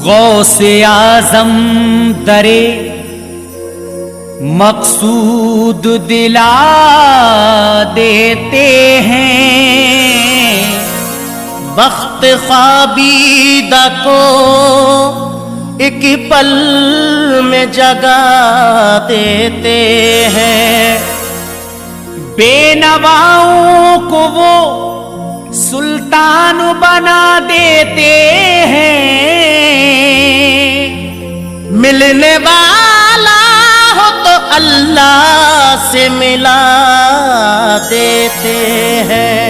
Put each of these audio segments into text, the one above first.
गौसे आज़म दरे मकसूद दिला देते हैं, वक्त ख्वाबीदा को एक पल में जगा देते हैं। बेनवाओं को वो सुल्तान बना देते हैं, मिलने वाला हो तो अल्लाह से मिला देते हैं।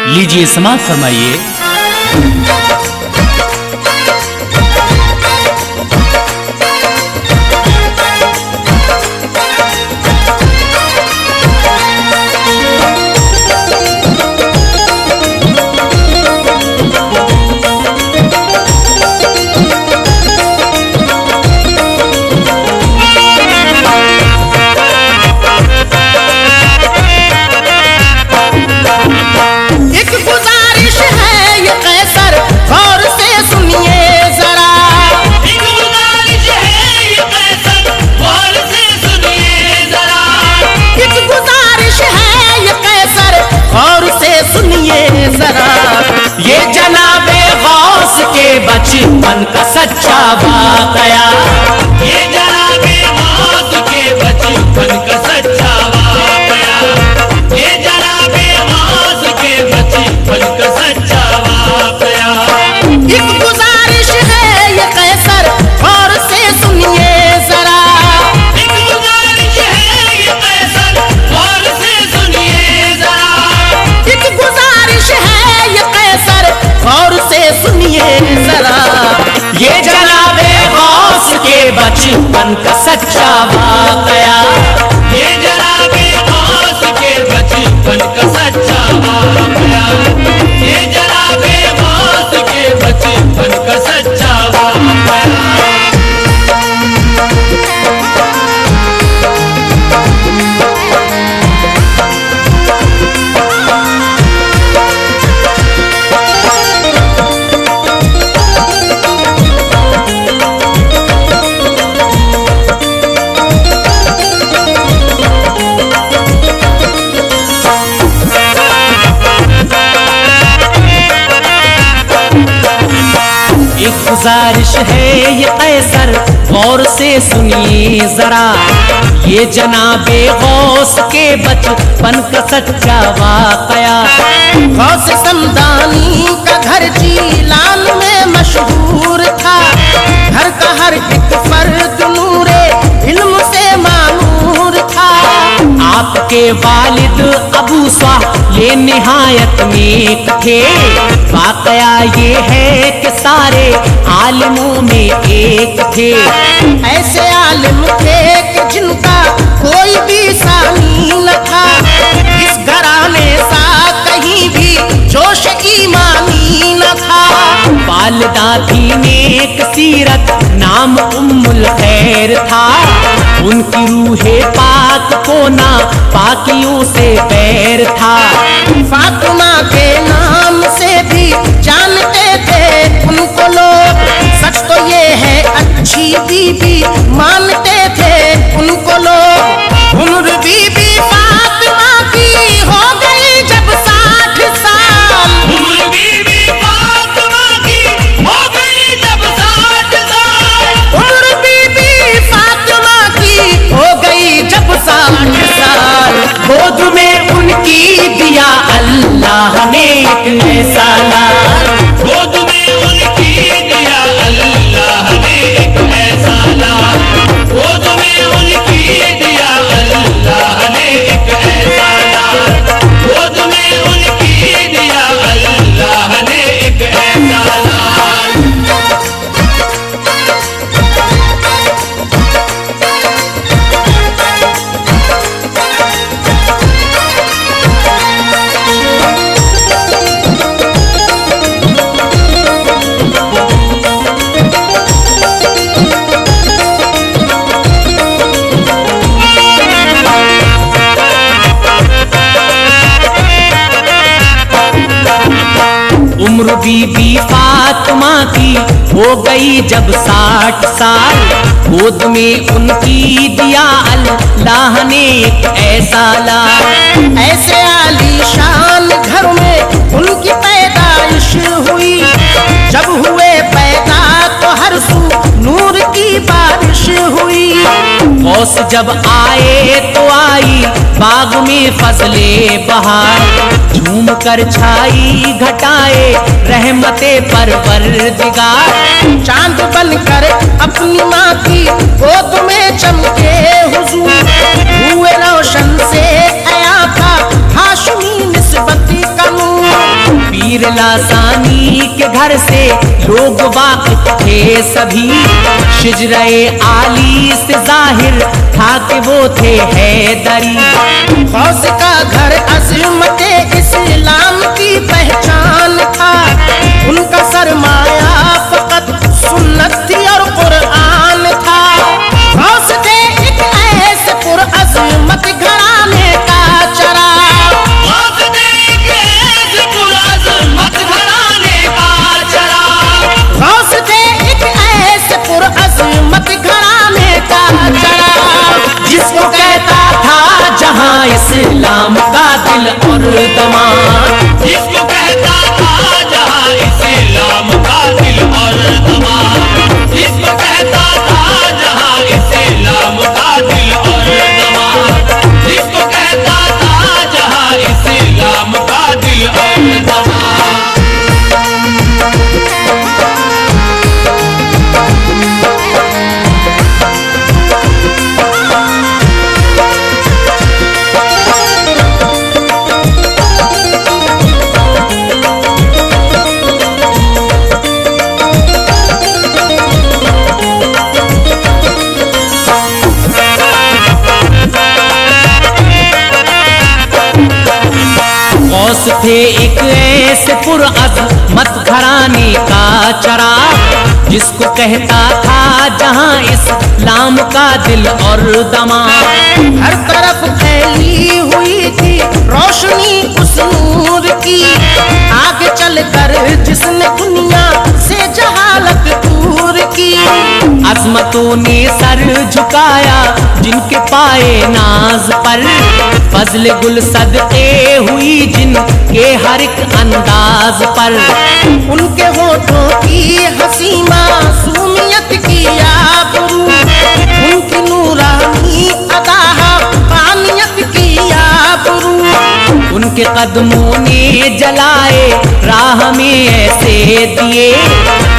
लीजिए समाअत फरमाइए। ये जनाबे गौस के बचपन का सच्चा वाकया, ये जनाबे गौस के बचपन का सच्चा वाकया, ये जनाबे गौस के बचपन का सच्चा वाकया। एक गुजारिश है ये कैसर गौर से सुनिए जरा, एक गुजारिश है ये कैसर गौर से सुनिए जरा, एक गुजारिश है ये कैसर गौर से सुनिए जरा। ये जनाबे गौस के बचपन का सच्चा वाकया, ये जनाबे गौस के बचपन का सच्चा वाकया, ये जनाबे गौस के बचपन का सच्चा वाकया। गुजारिश है ये कैसर गौर से सुनिए जरा, ये जनाबे गौस के बचपन का सच्चा वाकया। गौस समदानी का घर जीलान में मशहूर था, घर का हर एक फर्द नूरे इल्म से मामूर था। आपके वालिद अबू स्वाह ये निहायत नेक थे, वाकया ये है कि सारे आलिमों में एक थे। ऐसे आलिम थे कि जिनका कोई भी सानी न था, इस घराने सा कहीं भी जोश ईमानी न था। वालिदा थी नेक सीरत नाम उम्मुल खैर था, उनकी रूहे पाक को ना पाकियों से बैर था। फातिमा के नाम से भी जानते थे उनको लोग, सच तो ये है अच्छी बीबी मानते थे उनको लोग। उम्र बीबी फातिमा की हो गई जब 60 साल, उम्र बीबी फातिमा की हो गई जब 60 साल, उम्र बीबी फातिमा की हो गई जब 60 साल। गोद में उनकी दिया अल्लाह ने एक ऐसा लाल, गोद में उनकी दिया अल्लाह ने एक ऐसा लाल, गोद में उनकी दिया अल्लाह ने एक ऐसा लाल, गोद में उनकी दिया अल्लाह ने एक ऐसा लाल। उम्र बीबी फातिमा की हो गई जब 60 साल, गोद में उनकी दिया अल्लाह ने एक ऐसा लाल। ऐसे आलीशान घर में उनकी पैदाइश हुई, जब हुए पैदा तो हर सू नूर की बारिश हुई। गौस जब आए तो आई बाग में फजले बहार, झूम कर छाई घटाए रहमते परवरदिगार। चांद बनकर अपनी माँ की गोद में चमके हुजूर, हुए रोशन से आया था हाशमी निस्बती का नूर। पीर लासानी के घर से लोग वाकिफ थे सभी, शिजरे आली से जाहिर था कि वो थे हैदरी। गौस का घर अज़मते इस्लाम की पहचान था, उनका सरमाया फकत सुन्नत थी और कुरान था। गौस थे एक ऐसे पुरअज़मत घराने का चराग, गौस थे एक ऐसे पुरअज़मत घराने का चराग। गौस थे एक ऐसे पुरअज़मत घराने का चराग, जिसको कहता था जहां इस्लाम का दिल और दमाग, जिसको कहता था जहां इस्लाम का दिल और दमाग, जिसको कहता था जहां इस्लाम का दिल और दमाग, जिसको कहता था जहां इस्लाम का दिल और दमाग। गौस थे एक ऐसे पुरअज़मत घराने का चराग, जिसको कहता था जहां इस्लाम का दिल और दमाग। हर तरफ फैली हुई थी रोशनी उस नूर की, आगे चलकर जिसने दुनिया से जहालत दूर की। अज़मतों ने सर झुकाया जिनके पाए नाज पर, फजल गुल सदके हुई जिनके हर एक अंदाज पर। उनके होठों की हंसी मासूमियत की आबरू, उनकी नूरानी अदा पानियत की आबरू। उनके कदमों ने जलाए राह में ऐसे दिए,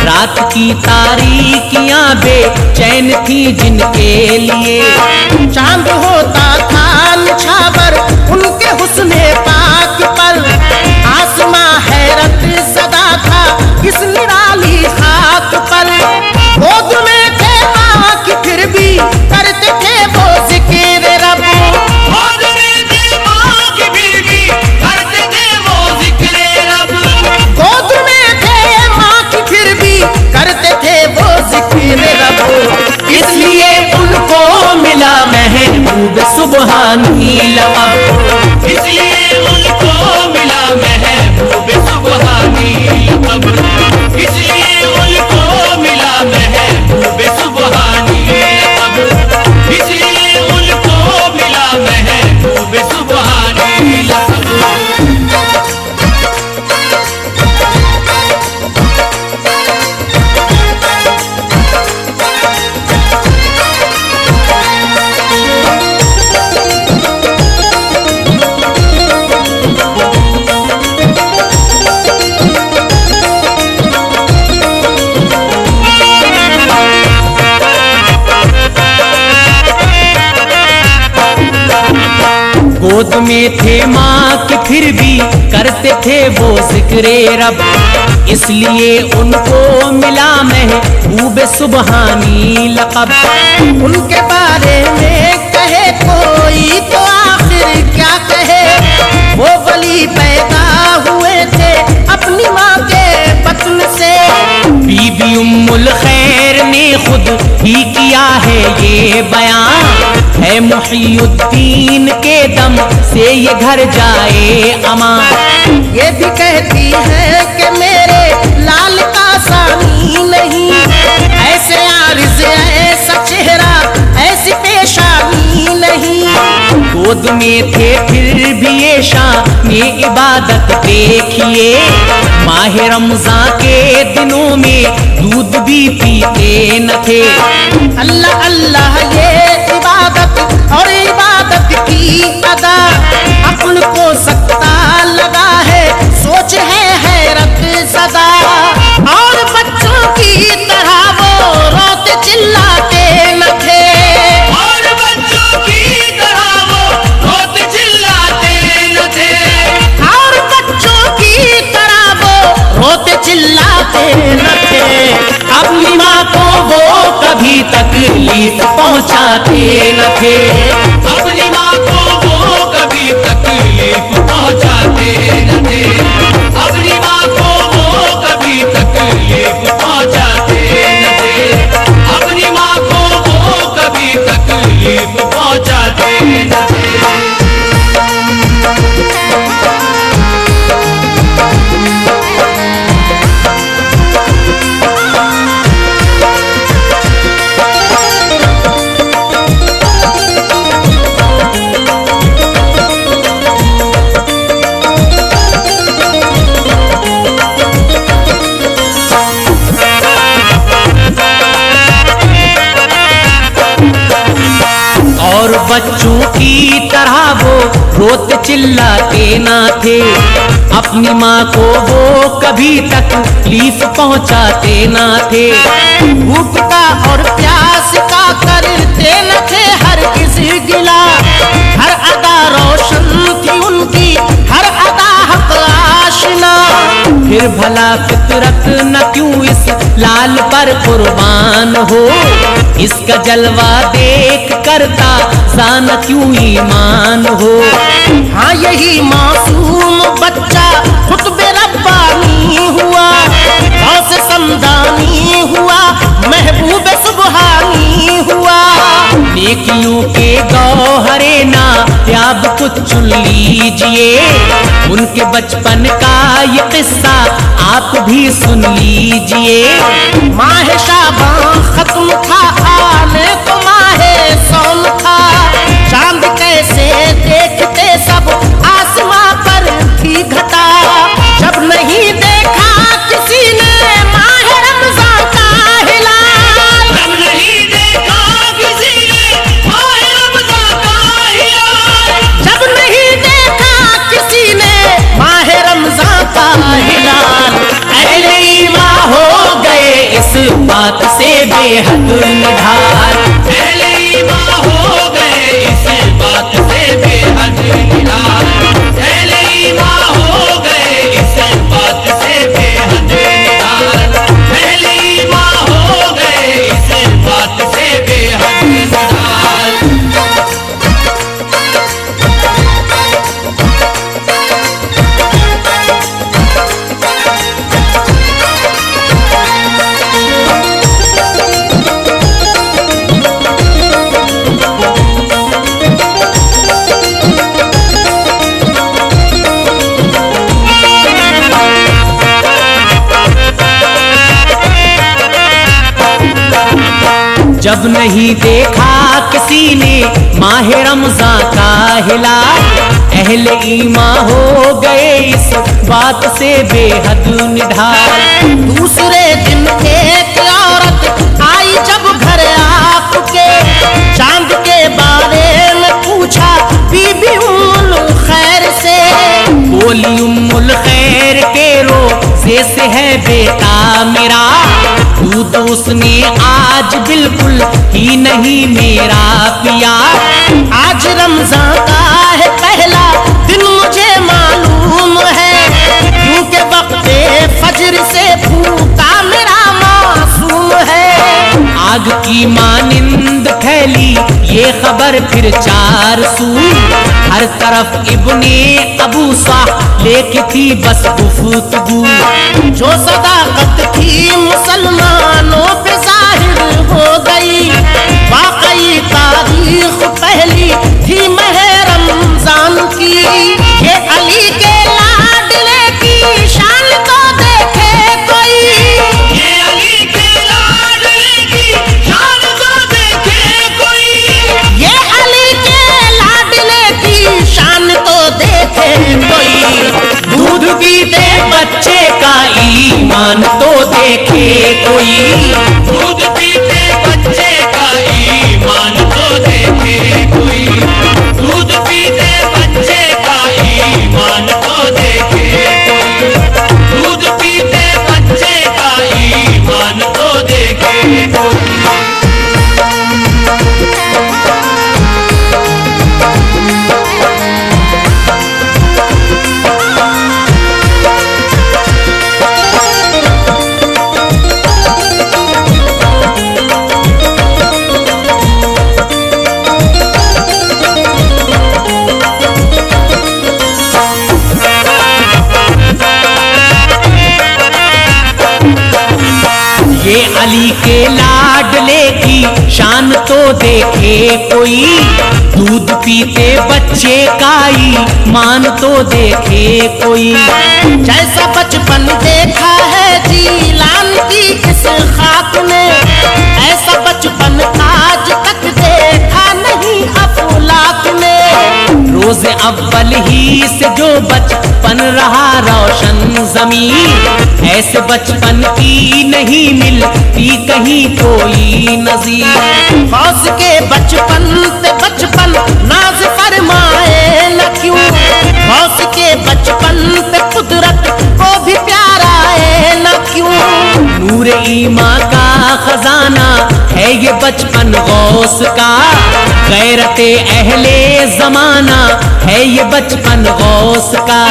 रात की तारीकियां बेचैन थी जिनके लिए। चांद होता था निछावर उनके हुस्ने पाक पर, आसमां हैरत सदा था इस निराली खाक पर। गोद में थे माँ की फिर भी करते थे वो जिक्र रब, गोद में थे माँ की फिर भी करते थे वो जिक्र रब, गोद में थे माँ की फिर भी करते थे वो जिक्र रब। इसलिए उनको मिला महबूब सुबहानी लक़ब, इसलिए उनको मिला महबूब सुबहानी लक़ब, इसलिए उनको मिला महबूब सुबहानी लक़ब, इसलिए उनको मिला महबूब सुबहानी लक़ब। गोद में थे माँ के फिर भी करते थे वो जिक्र रब, इसलिए उनको मिला महबूब सुबहानी लक़ब। उनके बारे में कहे कोई तो आखिर क्या कहे, वो वली पैदा हुए थे अपनी माँ के बतन से। बीबी उम्मुल खैर ने खुद ही किया है ये बयान, है मुहियुद्दीन के दम से ये घर जाए अमान। ये भी कहती है कि मेरे गोद में थे फिर भी ये शान इबादत देखिए। माह रमजान के दिनों में दूध भी पीते न थे। अल्लाह अल्लाह ये इबादत और इबादत की अदा, अक्ल को सकता लगा है, सोच है हैरत सदा। और बच्चों की तरह वो रोते चिल्लाते न थे। और बच्चों की तरह वो रोते चिल्लाते न थे। और बच्चों की तरह वो रोते चिल्लाते न थे। अपनी माँ को वो कभी तकलीफ पहुँचाते न थे। अपनी माँ को वो कभी तकलीफ पहुँचाते न थे। अपनी माँ को वो कभी तकलीफ पहुँचाते न थे। अपनी माँ को वो कभी तकलीफ पहुँचाते न थे। और बच्चों की तरह वो रोते चिल्लाते ना थे। अपनी माँ को वो कभी तकलीफ पहुँचाते ना थे। भूख का और प्यास का करते न थे हर किसी गिला। हर अदा रोशन थी उनकी, हर अदा हक आशना। फिर भला फितरत न क्यों इस लाल पर कुर्बान हो। इसका जलवा देख करता जान क्यों ईमान हो। हाँ यही मासूम बच्चा खुतबे रब्बानी हुआ, गौसे समदानी हुआ, महबूब सुबहानी हुआ। नेकियों के गौहरे ना याब कुछ चुन लीजिए। उनके बचपन का ये किस्सा आप भी सुन लीजिए। माह शाबान खत्म था, आने तो माहे सौन था। चांद कैसे देखते सब, आसमां पर थी घटा। जब नहीं देखा किसी ने माह रमजान का हिलाल। जब नहीं देखा किसी ने माह रमजान का हिलाल। जब नहीं देखा किसी ने माह रमजान का हिलाल। अहले ईमान हो गए इस बात से बेहद निढाल। पहले ईमान हो गए इस बात से बेहद निराल। पहले ईमान हो गए इस बात से बेहद निराल। पहले ईमान हो गए इस बात से बेहद निराल। जब नहीं देखा किसी ने माह रमजान का हिलाल। अहले ईमान हो गए इस बात से बेहद निढाल। दूसरे दिन एक औरत आई जब घर आपके, चांद के बारे में पूछा बीबी उम्मुल खैर से। बोली उम्मुल खैर के रोज़े से है बेटा मेरा। दूध उसने आज बिल्कुल ही नहीं मेरा पिया। आज रमजान का है पहला दिन मुझे मालूम है, क्योंकि वक्ते फजर से भूखा मेरा मासूम है। आग की मानिंद फैली ये खबर फिर चार सू। हर तरफ इब्ने अबू साह लेके थी बस गुफ्तगू। जो सदाकत थी मुसलमानों पे जाहिर हो गई, वाकई तारीख पहली थी माह रमजान की। ये अली के लाडले की शान तो देखे कोई। ये अली के लाडले की शान तो देखे कोई। ये अली के लाडले ईमान तो देखे कोई। दूध पीते बच्चे का ईमान तो देखे कोई। दूध पीते बच्चे का ईमान तो देखे कोई। दूध पीते बच्चे का ईमान तो देखे कोई। ये अली के लाडले की शान तो देखे कोई। दूध पीते बच्चे का ईमान तो देखे कोई। जैसा बचपन देखा है जीलान की इस खाक ने, ऐसा बचपन आज तक देखा नहीं अफलाक ने। रोज अव्वल ही से जो बचपन रहा रोशन जमीन, ऐसे बचपन की नहीं मिलती कहीं कोई नजीर। गौस के बचपन पे बचपन नाज फरमाए न क्यों, गौस के बचपन पे कुदरत को भी प्यारा है न क्यों। नूर ईमा का खजाना है ये बचपन गौस का, गैरते अहले जमाना है ये बचपन गौस का।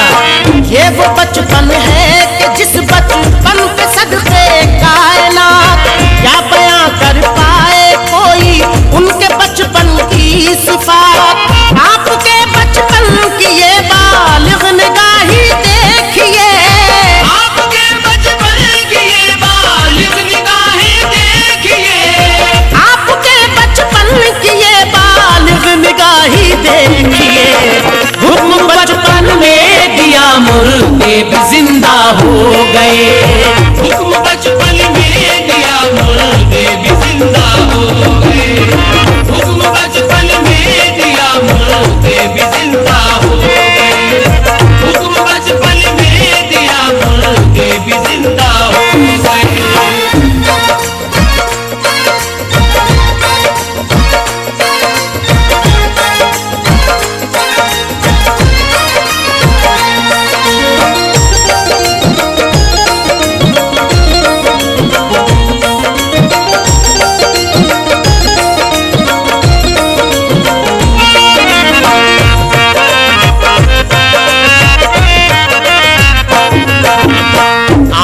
ये वो बचपन है कि जिस बचपन पे सदके कायनात क्या बयां कर पाए कोई उनके बचपन की सिफात। आपके बचपन की ये बालिग निगाही देखिए, आपके बचपन की ये बालिग निगाहें देखिए। आपके बचपन की ये बालिग निगाही देखिए। हुक्म बचपन में दिया मुर्दे भी जिंदा हो गए। हुक्म बचपन में दिया मुर्दे भी जिंदा हो गए। हुक्म बचपन में दिया मुर्दे भी जिंदा हो गए। हुक्म बचपन में दिया मुर्दे भी जिंदा हो गए।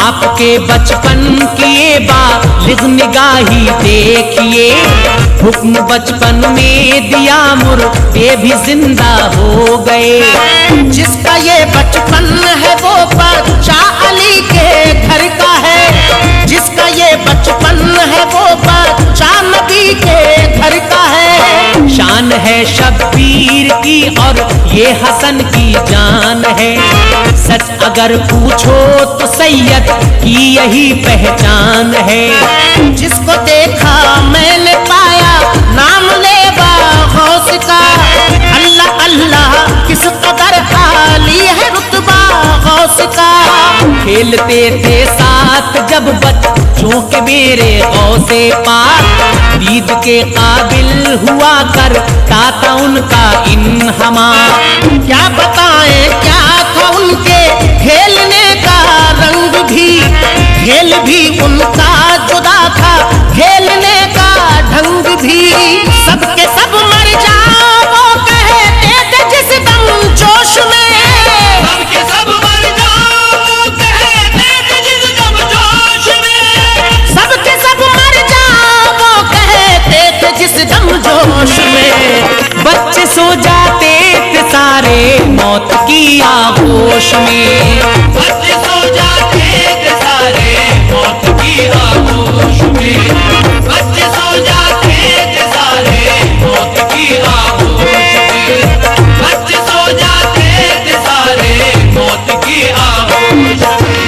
आपके बचपन की ये बालिग निगाही देखिए। हुक्म बचपन में दिया मुर्दे भी जिंदा हो गए। जिसका ये बचपन है वो बादशाह अली के घर का है, जिसका ये बचपन है वो बादशाह नबी के घर का है। शान है शब्बीर की और ये हसन की जान है, सच अगर पूछो तो सैयद की यही पहचान है। जिसको देखा मैंने पाया नाम लेवा गौस का, अल्लाह अल्लाह किस कदर आली है रुतबा गौस का। खेलते थे साथ जब बच्चों के मेरे गौसे पाक, दीद के काबिल हुआ करता था उनका इन्हमा। क्या बताएं क्या था उनके खेलने का रंग भी, खेल भी उनका जुदा था खेलने का ढंग भी। सबके सब मर जाओ वो कहते थे जिस दम जोश में, सबके सब मर जाओ कहते थे जिस दम जोश में। सबके सब मर जाओ वो कहते थे जिस दम जोश में। बच्चे सो जाते थे सारे मौत की आगोश में। बच्चे सो जाते थे सारे मौत की आगोश में। बच्चे सो जाते थे सारे मौत की आगोश में। बच्चे सो जाते थे सारे मौत की आगोश में।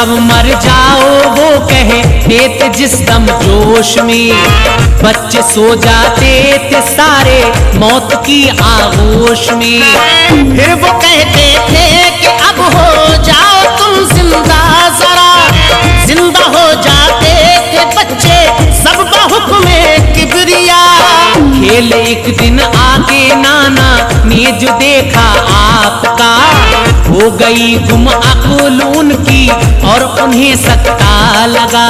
सब मर जाओ वो कहे देते जिस दम जोश में, बच्चे सो जाते थे सारे मौत की आगोश में। फिर वो कहते थे कि अब हो जाओ तुम जिंदा, जरा जिंदा हो जाते थे बच्चे सब बहुक्मे किबरिया। खेल एक दिन आगे नाना ने जो देखा आपका, हो गई गुम अक्ल उनकी और उन्हें सत्ता लगा।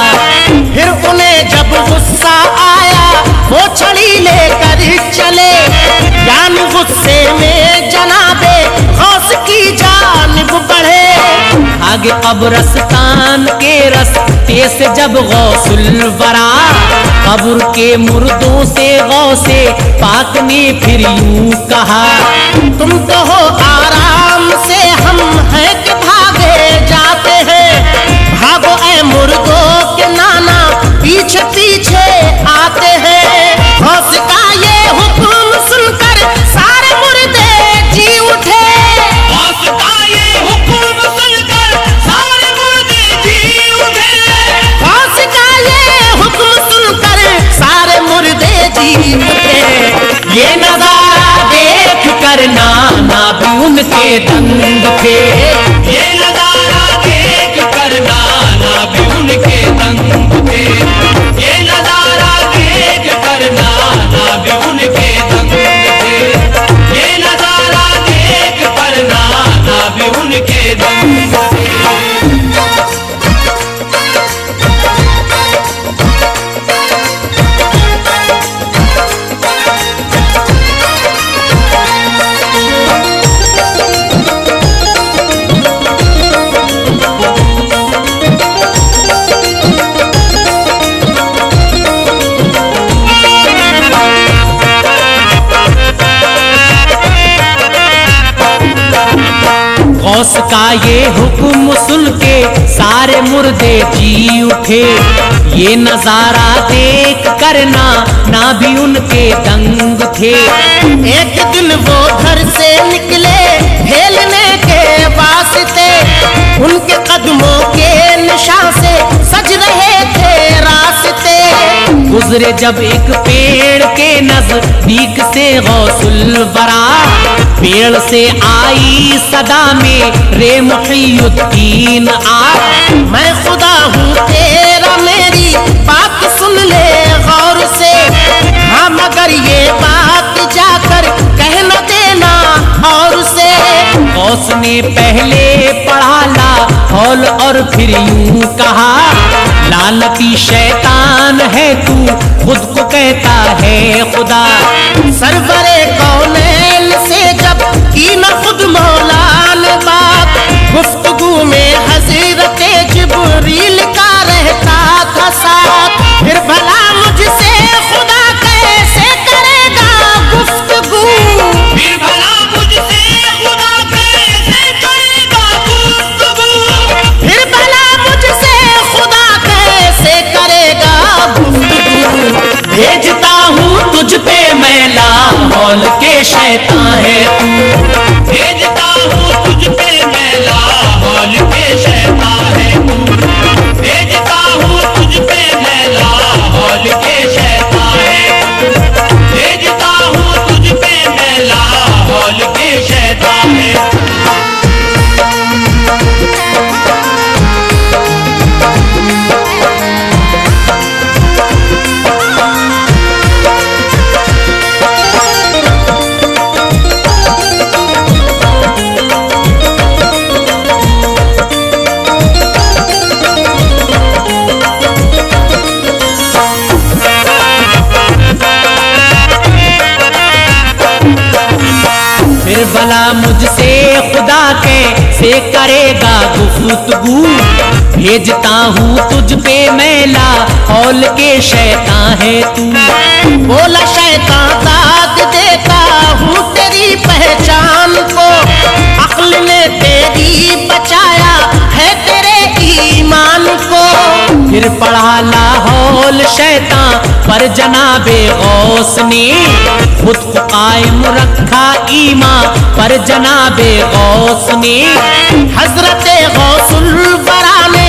फिर उन्हें जब गुस्सा आया वो छड़ी लेकर चले, यानी गुस्से में जनाबे गौस की जानिब बढ़े। आगे अब रस्तान के रस्ते से जब गौसुल वरा, कब्र के मुर्दों से गौसे पाक ने फिर यूं कहा, तुम तो हो आराम से, हम हैं कि भागे जाते हैं। भागो ऐ मुर्दों के नाना, पीछे पीछे आते हैं। गौस का ये हुक्म सुनकर सारे मुर्दे जी उठे। गौस का ये हुक्म सुनकर सारे मुर्दे जी उठे। गौस का ये हुक्म सुनकर सारे मुर्दे जी उठे। ये नजारा देख कर नाना भी उनके दंग थे। ये नजारा देख कर नाना भी उनके दंग थे। ये नजारा देख कर नाना भी उनके दंग थे। ये नजारा देख कर नाना भी उनके दंग थे। गौस का ये हुक्म सुन के सारे मुर्दे जी उठे। ये नजारा देख करना ना भी उनके दंग थे। एक दिन वो घर से निकले खेलने के वास्ते, उनके कदमों के निशान से सज रहे थे रास्ते। गुजरे जब एक पेड़ के नजदीक से गौसुल वरा, पेड़ से आई सदा में रे मुहियुद्दीन आ, मैं खुदा हूँ तेरा, मेरी बात सुन ले गौर से। हाँ मगर ये बात जाकर कह न देना और से। गौस ने पहले पढ़ा लाहौल और फिर यूं कहा, लानती शैतान है तू खुद को कहता है खुदा। सरवरे कौनैन से जब की न खुद मौला ने बात, गुफ्तगू में हज़रत जिब्रील का रहता था साथ। फिर भला मुझसे खुदा कैसे करेगा गुफ्तगू। फिर भला मुझसे खुदा कैसे करेगा गुफ्तगू। फिर भला मुझसे खुदा कैसे करेगा गुफ्तगू। भेजता हूँ तुझ पे मैं लाहौल के शैतान है तू। भेजता हूँ तुझ पे मैं लाहौल के शैतान है तू। भेजता हूँ तुझ पे मैं लाहौल के शैतान है तू। भेजता हूँ तुझ पे मैं लाहौल के शैतान है। फिर भला मुझसे खुदा कैसे करेगा गुफ्तगू। भेजता हूँ तुझ पे मैं लाहौल के शैतान है तू। बोला शैतान दाद देता हूँ तेरी पहचान को, अक्ल ने तेरी बचाया है तेरे ईमान को। फिर पढ़ा लाहौल शैतान पर जनाबे गौस ने, खुद को कायम रखा ईमान पर जनाबे गौस ने। हजरत गौसुल वरा ने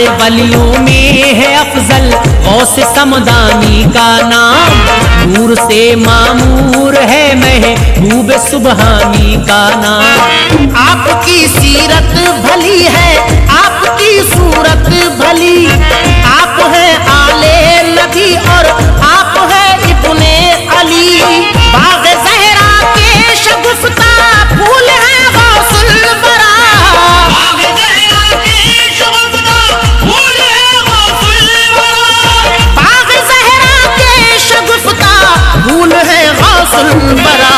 सारे वलियों में है अफजल गौस समदानी का नाम। नूर से मामूर है महबूब सुबहानी का नाम। आपकी सीरत भली है, आपकी सूरत भली, आप हैं आले नबी और आप हैं इब्ने अली। बाग ज़हरा के शगुफ्ता फूल हैं गौसुल बरा। बाग ज़हरा के शगुफ्ता फूल हैं गौसुल बरा। बाग ज़हरा के शगुफ्ता फूल हैं गौसुल बरा।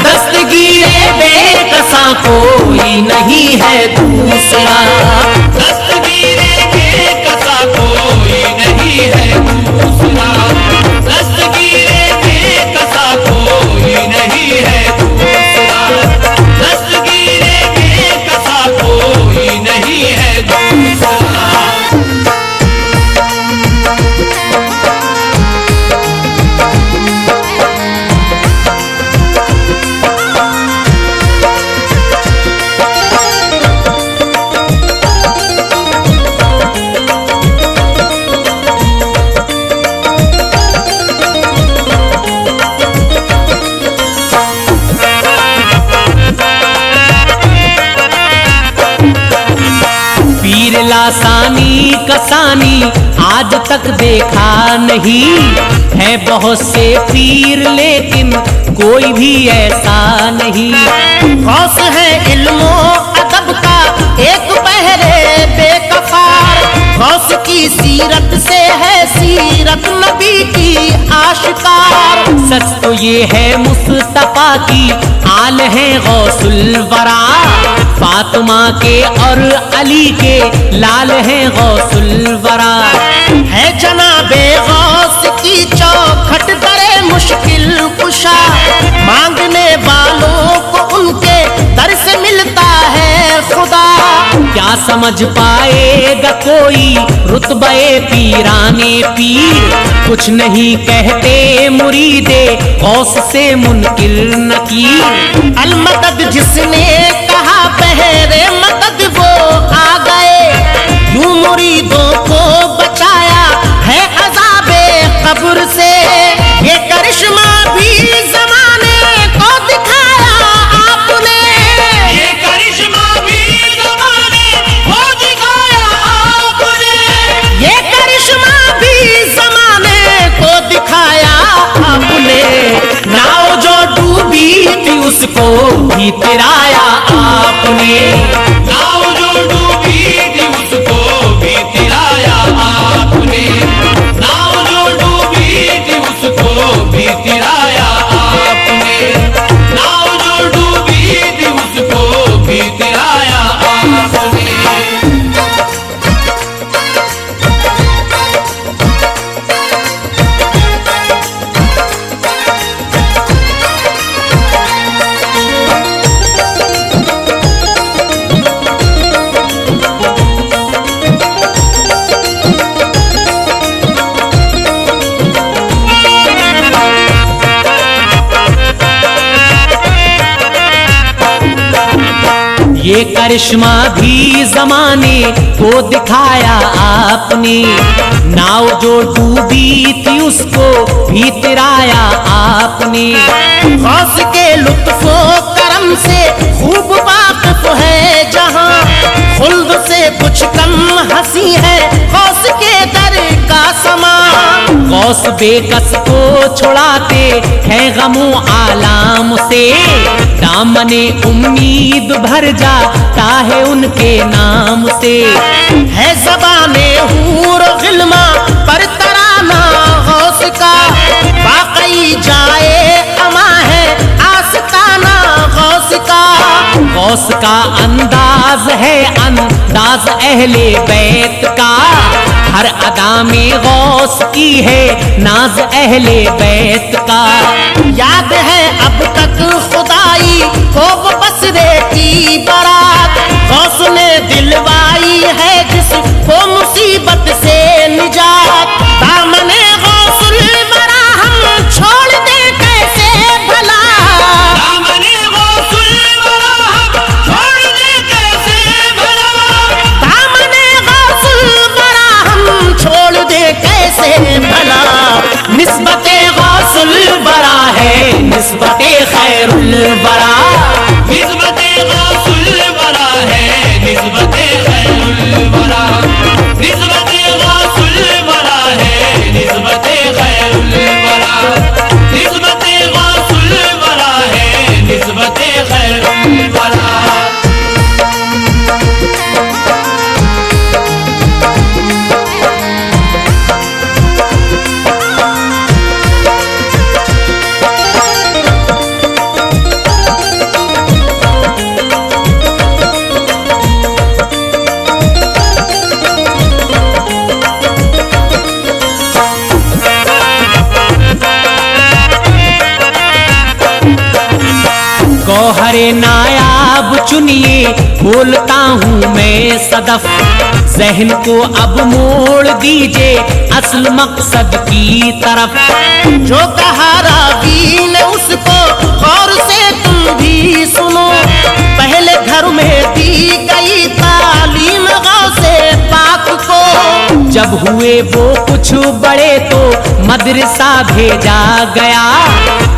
दस्तगीरे बेकसा कोई नहीं है दूसरा। दस्तगीरे बेकसा कोई नहीं है दूसरा। दस्तगीरे बेकसा कोई नहीं है दूसरा। दस्तगीरे बेकसा कोई नहीं है दूसरा। पीर लासानी कसानी आज तक देखा नहीं है। बहुत से पीर लेकिन कोई भी ऐसा नहीं। गौस है इल्मो अदब का एक पहरे बेकफार। गौस की सीरत से है सीरत नबी की आशिकार। सच तो ये है मुस्तफा की आल है गौसुल वरा। फातिमा के और अली के लाल है गौसुल वरा। है जनाबे गौस की चौखट दरे मुश्किल कुशा। मांगने वालों को उनके दर से मिलता है खुदा। क्या समझ पाएगा कोई रुतबे पीराने पीर। कुछ नहीं कहते मुरीदे गौस से मुनकिर नकीर। अलमदद जिसने कहा पहरे मदद वो आ गए। यूं मुरीदों को बचाया है अज़ाबे कब्र से। ये करिश्मा भी ज़माने को दिखाया आपने। ये करिश्मा भी ज़माने को दिखाया आपने। ये करिश्मा भी ज़माने को दिखाया आपने। नाव जो डूबी थी उसको भी तिराया आपने। नाव जो डूबी थी उसको भी तिराया आपने। नाव जो डूबी थी उसको भी तिराया आपने। नाव जो डूबी थी उसको भी तिराया आपने। ये करिश्मा भी जमाने को दिखाया आपने। नाव जो डूबी थी उसको भी तिराया आपने। गौस के लुत्फो करम से खूब वाकिफ है जहां। खुल्द से कुछ कम हंसी है गौस के दर का समा। गौस बेकस को छुड़ाते हैं गमों आलाम से। दामने उम्मीद भर जाता है उनके नाम से। है ज़बाने हूर गिल्मा पर तराना गौस का। वाकई जाए अमा है आस्ताना गौस का। गौस का अंदाज है अंदाज अहले बैत का। हर अदा में गौस की है नाज अहले बैत का। याद है अब तक खुदाई को वो बसरे की बारात। गौस ने दिलवाई है जिसको मुसीबत से निजात। दामने गौसुल बरा हम छोड़ दे कैसे भला। दामने गौसुल बरा हम छोड़ दे कैसे भला। दामने गौसुल वरा। निस्बते गौसुल वरा है, निस्बते खैरुल वरा। निस्बते गौसुल वरा है, निस्बते खैरुल वरा। निस्बते गौसुल वरा है, निस्बते खैरुल वरा। गौहरे नायाब चुनिए, बोलता हूँ मैं सदफ। जहन को अब मोड़ दीजिए असल मकसद की तरफ। जो कहा रावी ने उसको गौर से तुम भी सुनो। पहले घर में दी गई तालीम गौसे पाक को। जब हुए वो कुछ बड़े तो मदरसा भेजा गया,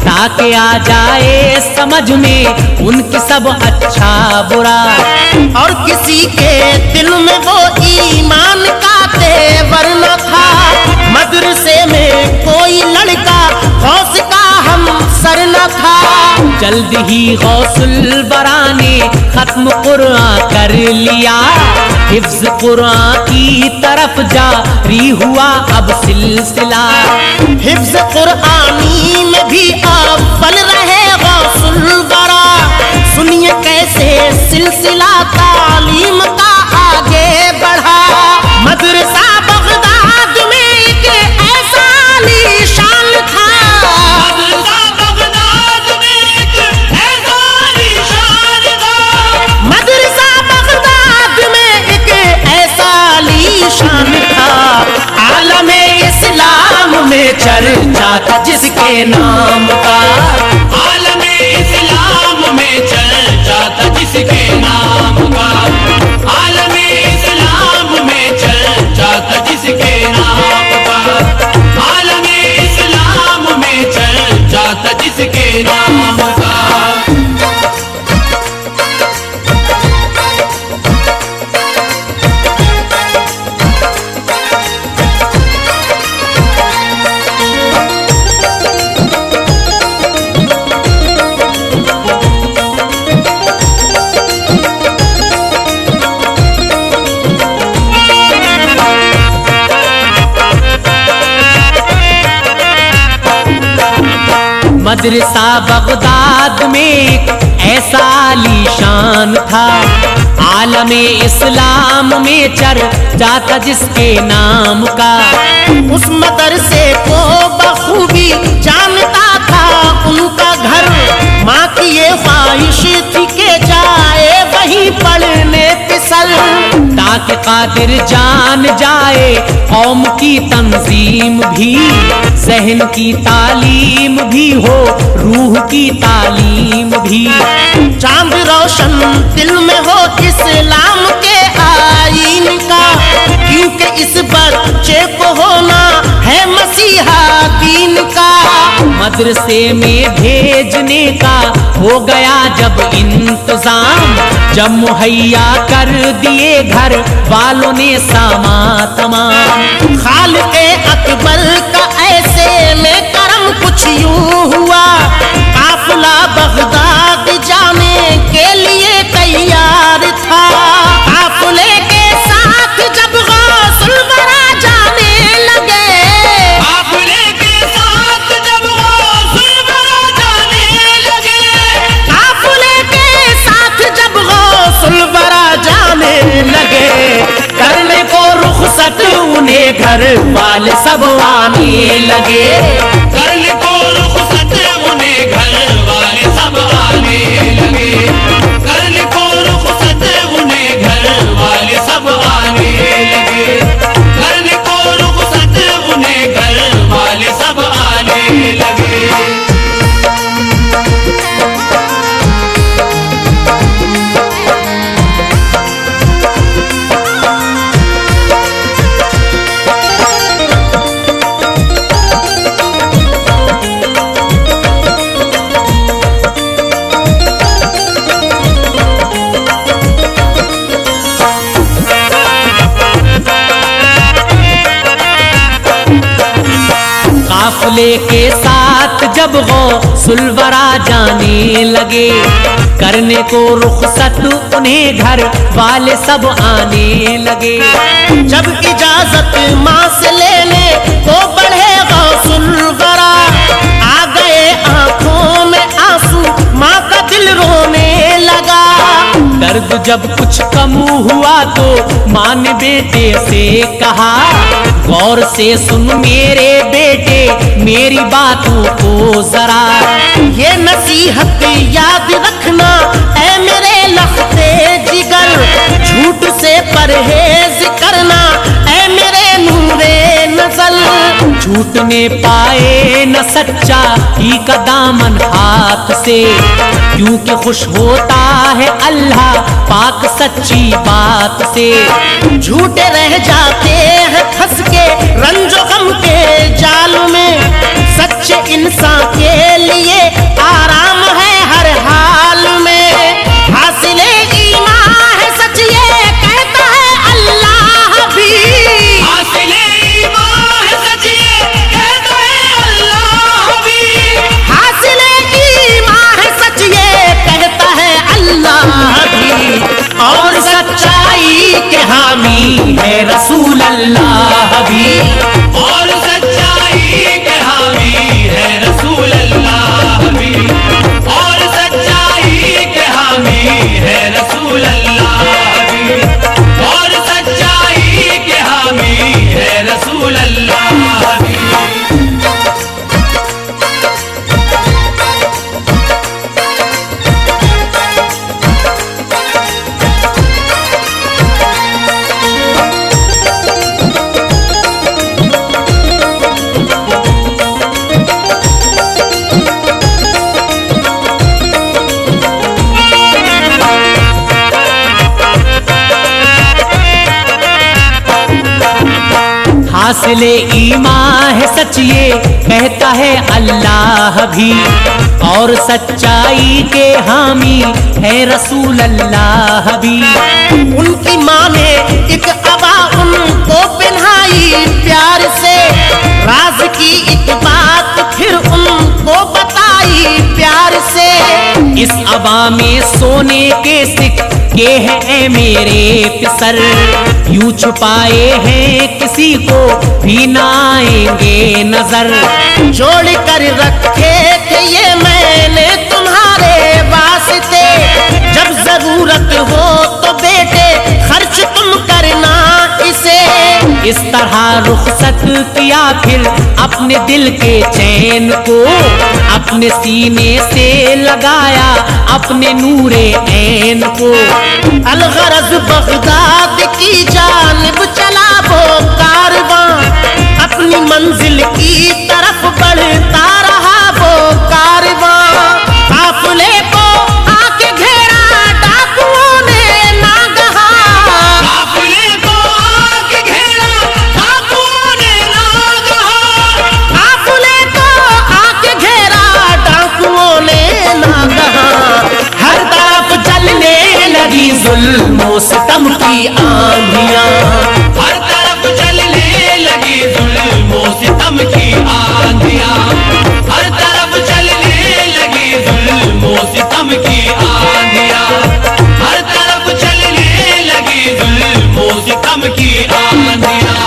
ताकि आ जाए समझ में उनके सब अच्छा बुरा। और किसी के दिल में वो ईमान का तेवर न था। मदरसे में कोई लड़का गौस का हम सर न था। जल्द ही गौसुल वरा ने खत्म कुरान कर लिया। हिफ्ज कुरान की तरफ जारी हुआ अब सिलसिला। हिफ्ज कुरानी में भी अव्वल रहे गौसुल वरा। सुनिए कैसे सिलसिला तालीम का आगे बढ़ा। मदरसा बगदाद में एक ऐसा निशान था। मदरसा बगदाद में एक ऐसा निशान था। मदरसा बगदाद में एक ऐसा निशान था। आलमे इस्लाम में चर्चा था जिसके नाम का। आलमे इस्लाम में चर्चा था जिसके नाम का। आलमे इस्लाम में चर्चा था जिसके नाम का। आलमे इस्लाम में चर्चा था जिसके नाम का। मदरसा बगदाद में एक ऐसा आलीशान था। आलमे इस्लाम में चर्चा था जिसके नाम का। उस मदरसे को बखूबी जानता था उनका घर। माँ की ये ख्वाहिश थी कि जाए वहीं पढ़ने फिसल। ताकि कादिर जान जाए कौम की तंजीम भी। जहन की तालीम भी हो, रूह की तालीम भी। चांद रोशन दिल में हो इस्लाम के आईन का। क्योंकि इस बच्चे को होना है मसीहा दीन का। मदरसे में भेजने का हो गया जब इंतजाम। जब मुहैया कर दिए घर वालों ने सामा तमाम। खालिक़े अकबर का ऐसे में करम कुछ यूं हुआ। काफिला बगदाद जाने के लिए तैयार था। काफिले के साथ जब गौसुल वरा जाने लगे। काफिले के साथ जब गौसुल वरा जाने लगे। काफिले के साथ जब गौसुल वरा जाने लगे। करने को रुखसत उन्हें घर वाले सब आने लगे। करने को रुखसत उन्हें घर वाले सब आने लगे। करने को रुखसत उन्हें घर वाले सब आने लगे। करने को रुखसत उन्हें घर वाले सब आने लगे। फासले के साथ जब गौसुलवरा जाने लगे, करने को रुखसत उन्हें घर वाले सब आने लगे। जब इजाजत माँ से लेने को बढ़े गौसुलवरा, आ गए आंखों में आंसू, माँ का दिल रोने लगा। दर्द जब कुछ कम हुआ तो माँ ने बेटे से कहा, गौर से सुन मेरे बेटे मेरी बातों को जरा, ये नसीहत याद रखना ऐ मेरे लख्ते जिगर, झूठ से परहेज करना ऐ मेरे नूरे नजर। झूठ ने पाए न सच्चा ही का दामन हाथ से, क्योंकि खुश होता है अल्लाह पाक सच्ची बात से। झूठे रह जाते हैं फंस के रंजो गम के जाल में, सच्चे इंसान के लिए आराम है हर हाल में। हासिले ईमान है सच ये कहता है अल्लाह भी, हासिले ईमान है सच ये कहता है अल्लाह भी, हासिले ईमान है सच ये कहता है अल्लाह भी। और सच्चाई के हामी है रसूल अल्लाह भी, और सच्चाई के हामी है रसूल अल्लाह भी, और सच्चाई के हामी है रसूल अल्लाह भी, और सच्चाई के हामी है रसूल अल्लाह भी। हासिले ईमान है सच ये कहता है अल्लाह भी, और सच्चाई के हामी है रसूल अल्लाह भी। उनकी माँ ने एक अबा उनको पहनाई प्यार से, राज की एक बात फिर उनको बताई प्यार से। इस अबा में सोने के सिक्के हैं मेरे पिसर, यूं छुपाए हैं किसी को भी ना आएंगे नजर। जोड़ कर रखे थे ये मैंने तुम्हारे वास्ते, जब जरूरत हो तो बेटे खर्च तुम करना इसे। इस तरह रुखसत किया फिर अपने दिल के चैन को, अपने सीने से लगाया अपने नूरे ऐन को। अलगरज बगदाद की जानिब चला वो कारवां, अपनी मंजिल की तरफ बढ़ता रहा वो कारवां। काफिले को आके घेरा डाकुओं ने नागहां, काफिले को आके घेरा डाकुओं ने नागहां, काफिले को आके घेरा डाकुओं ने नागहां। हर तरफ चलने लगी जुल्म सितम की आंधियां, हर तरफ चलने लगी जुल्म सितम की आंधियां, हर तरफ चलने लगी जुल्म सितम की आंधियां, हर तरफ चलने लगी जुल्म सितम की आंधियां।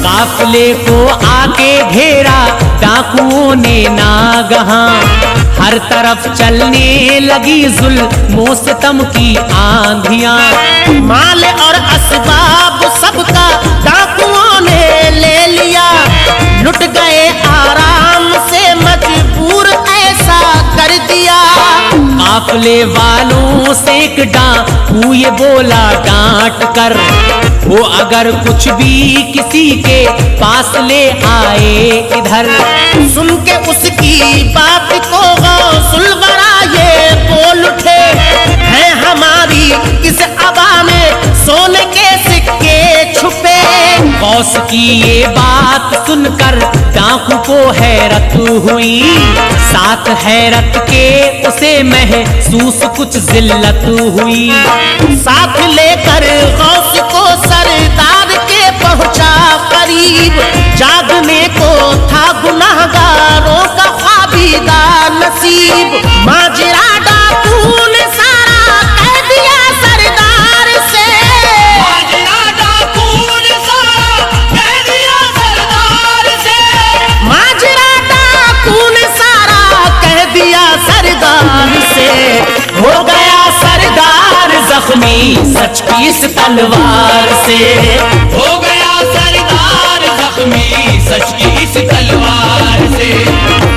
काफिले को आके घेरा डाकुओं ने नागहां, हर तरफ चलने लगी जुल्म सितम की आंधियां। माल और असबाब सबका डाकुओं ने ले लिया, लुट गए आराम से मजबूर ऐसा कर दिया। काफिले वालों से एक डाकू ये बोला डांट कर, वो अगर कुछ भी किसी के पास ले आए इधर, सुन के उसकी की बात को गौसुल वरा ये बोल उठे, है हमारी इस अबा में सोने के सिक्के छुपे। गौस की ये बात सुनकर डाकू को हैरत हुई, साथ हैरत के उसे महसूस कुछ जिल्लत हुई। साथ लेकर गौस को सरदार के पहुंचा करीब, जागने को था गुनाहगारों का ख्वाबीदा नसीब। माजरा डाकू ने सारा कह दिया सरदार से, माजरा डाकू ने सारा कह दिया सरदार से, माजरा डाकू ने सारा कह दिया सरदार से। हो गया सरदार जख्मी सच की इस तलवार से। हो गया सरदार जख्मी सच की इस तलवार से।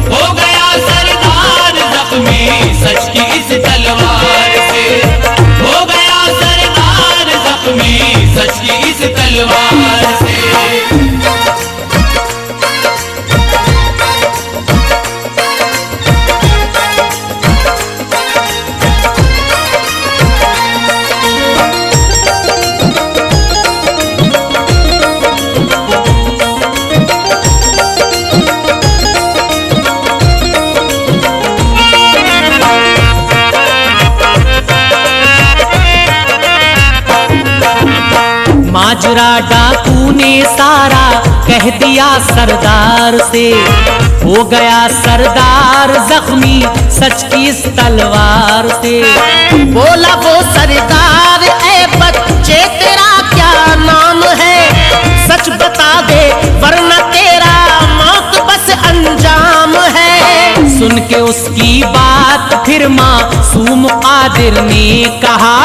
हो गया सरदार जख्मी सच की इस तलवार से। हो गया सरदार जख्मी सच की इस तलवार से। माजरा डाकू ने सारा कह दिया सरदार से। हो गया सरदार जख्मी सच की इस तलवार से। बोला वो सरदार, ए बच्चे तेरा क्या नाम है, सच बता दे वरना तेरा मौत बस अंजाम है। सुन के उसकी बात फिर मासूम कादिर ने कहा,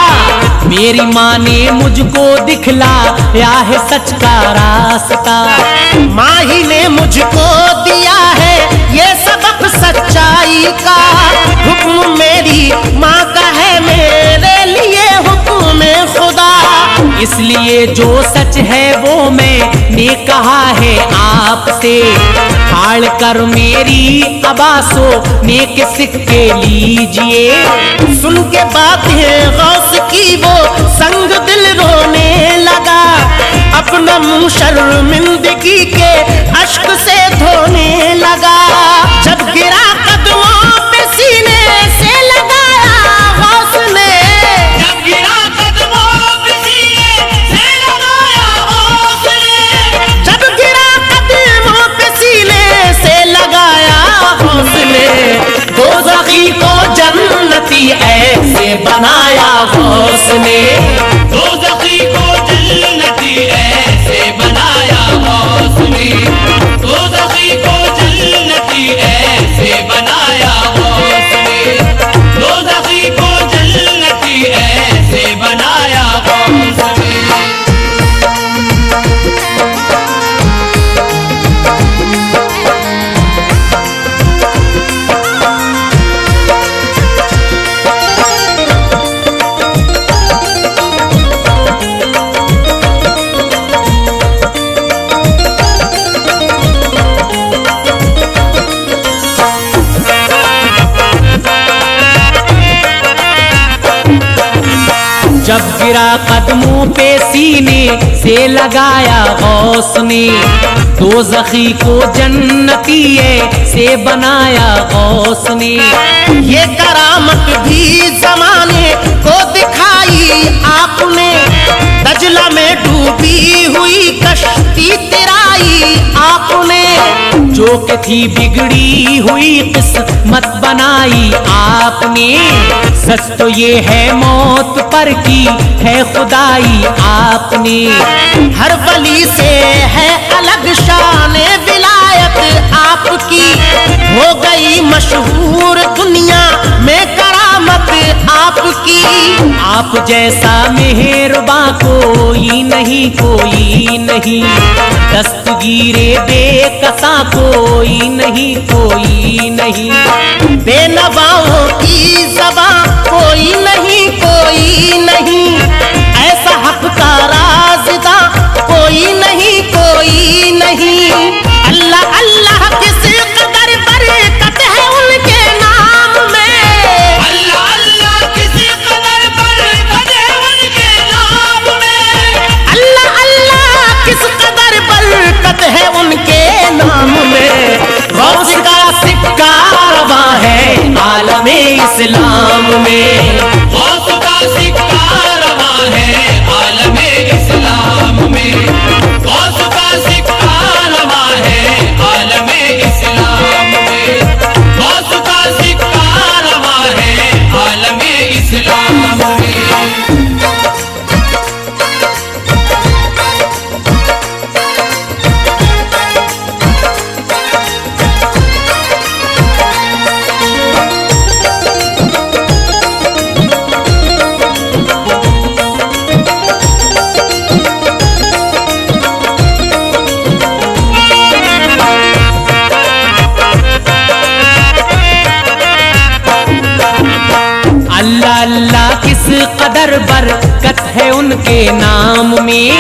मेरी माँ ने मुझको दिखलाया है सच का रास्ता। माँ ही ने मुझको दिया है ये सबक सच्चाई का, हुक्म मेरी माँ का है मेरे लिए हुक्म खुदा। इसलिए जो सच है वो मैंने कहा है आपसे, फाड़ कर मेरी अबासो ने के सिक्के लीजिए। सुन के बातें गौस की वो संग दिल रोने लगा, अपना मुंह शर्मिंदगी के अश्क से धोने लगा। जब गिरा कदमों पे सीने से लगाया गौस ने, जब गिरा कदमों पे सीने से लगाया गौस ने, जब गिरा कदमों पे सीने से लगाया गौस ने, दोज़खी को जन्नती ऐसे बनाया गौस ने। दोज़खी को जन्नती ऐसे बनाया गौस ने। दोज़खी को जन्नती ऐसे बनाया गौस ने। दोज़खी को जन्नती ऐसे बनाया गौस ने। जब गिरा कदमों पे सीने से लगाया गौस ने, दोज़खी को जन्नती से बनाया गौस ने। ये करामत भी जमाने को दिखाई आपने, दजला में डूबी हुई कश्ती तिराई आपने। जो कि थी बिगड़ी हुई किस्मत बनाई आपने, सच तो ये है मौत पर की है खुदाई आपने। हर वली से है अलग शान विलायत आपकी, हो गई मशहूर दुनिया में करामत आपकी। आप जैसा मेहरबां कोई नहीं, कोई नहीं, दस्तगीरे बेकसा कोई नहीं, कोई नहीं। बेनवाओं की ज़बां कोई नहीं, कोई नहीं, ऐसा हक का राज़दा कोई नहीं, कोई नहीं। अल्लाह अल्लाह किस कदर बरकत कदर बरकत है उनके नाम में,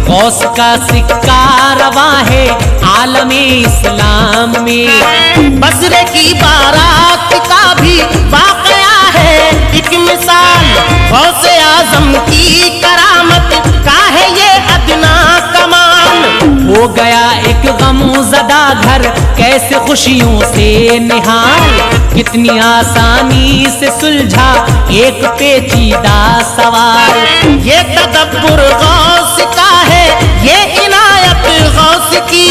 गौस का सिक्का रवा है आलमे इस्लाम में। बसरे की बारात का भी वाकया है एक मिसाल, गौसे आजम की करामत का है ये अदना कमाल। हो गया एक गमज़दा घर कैसे खुशियों से निहाल, कितनी आसानी से सुलझा एक पेचीदा सवाल। ये तदब्बुर गौस का है, ये इनायत गौस की,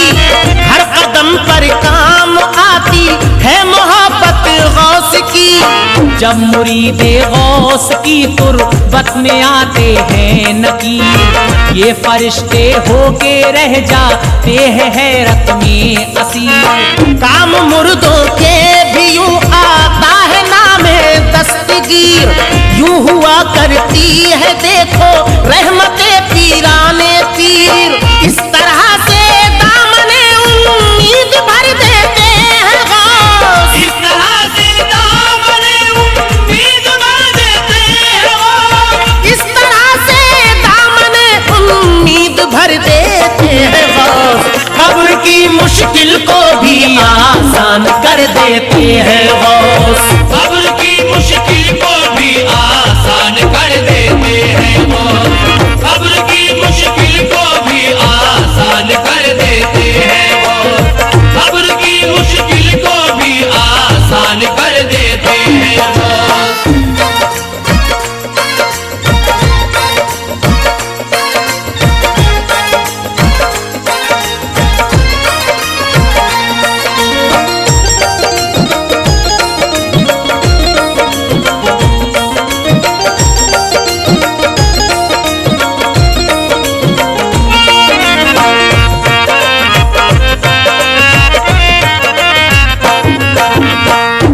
हर कदम पर काम आती है मोहब्बत गौस की। जब मुरीदे गौस की तुरबत में आते हैं नकीर, ये फरिश्ते होके रह जाते हैं हैरत में असीर। काम मुर्दों के भी यूं आता है नामे दस्तगीर, यूं हुआ करती है देखो रहमते पीराने पीर। इस तरह से दामने उम्मीद भर देते हैं गौस, इस तरह से दामने उम्मीद भर देते हैं गौस, इस तरह से दामने उम्मीद भर देते हैं गौस। कब्र की मुश्किल को भी आसान कर देते हैं गौस। कब्र की मुश्किल को भी आसान कर देते हैं गौस, कब्र की मुश्किल को भी आसान कर देते हैं गौस, कब्र की मुश्किल को भी आसान कर देते हैं गौस।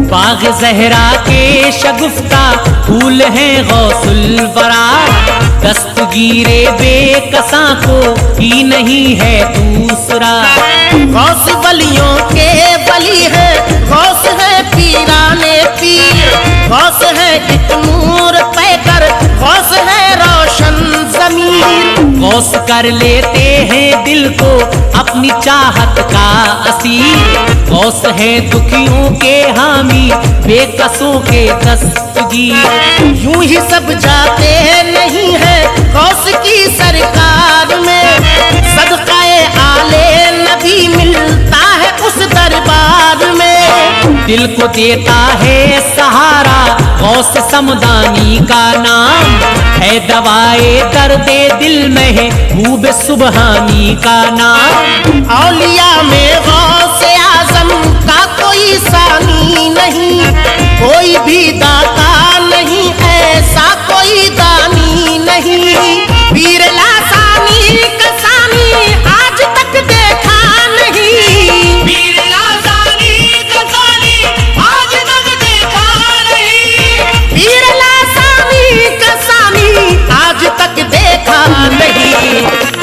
बाग ज़हरा के शगुफ्ता फूल हैं गौसुल वरा, दस्तगीरे बेकसा को ही नहीं है दूसरा। गौस बलियों के बली है, गौस है पीराने पीर, गौस है एक नूर पैकर, गौस है रोशन ज़मीर। गौस कर लेते हैं दिल को अपनी चाहत का असीर, गौस है दुखियों के हामी बेकसों के दस्तगीर। यूं ही सब जाते नहीं है गौस की सरकार में, सदकाए आले नबी मिलता है उस दरबार में। दिल को देता है सहारा गौस समदानी का नाम, है दवाए दर्दे दिल में है खूब सुबहानी का नाम। औलिया में गौस आजम का कोई सानी नहीं, कोई भी दाता नहीं ऐसा कोई दानी नहीं। पीर लासानी कसानी आज तक देखा नहीं, पीर लासानी कसानी आज तक देखा नहीं, पीर लासानी कसानी आज तक देखा नहीं।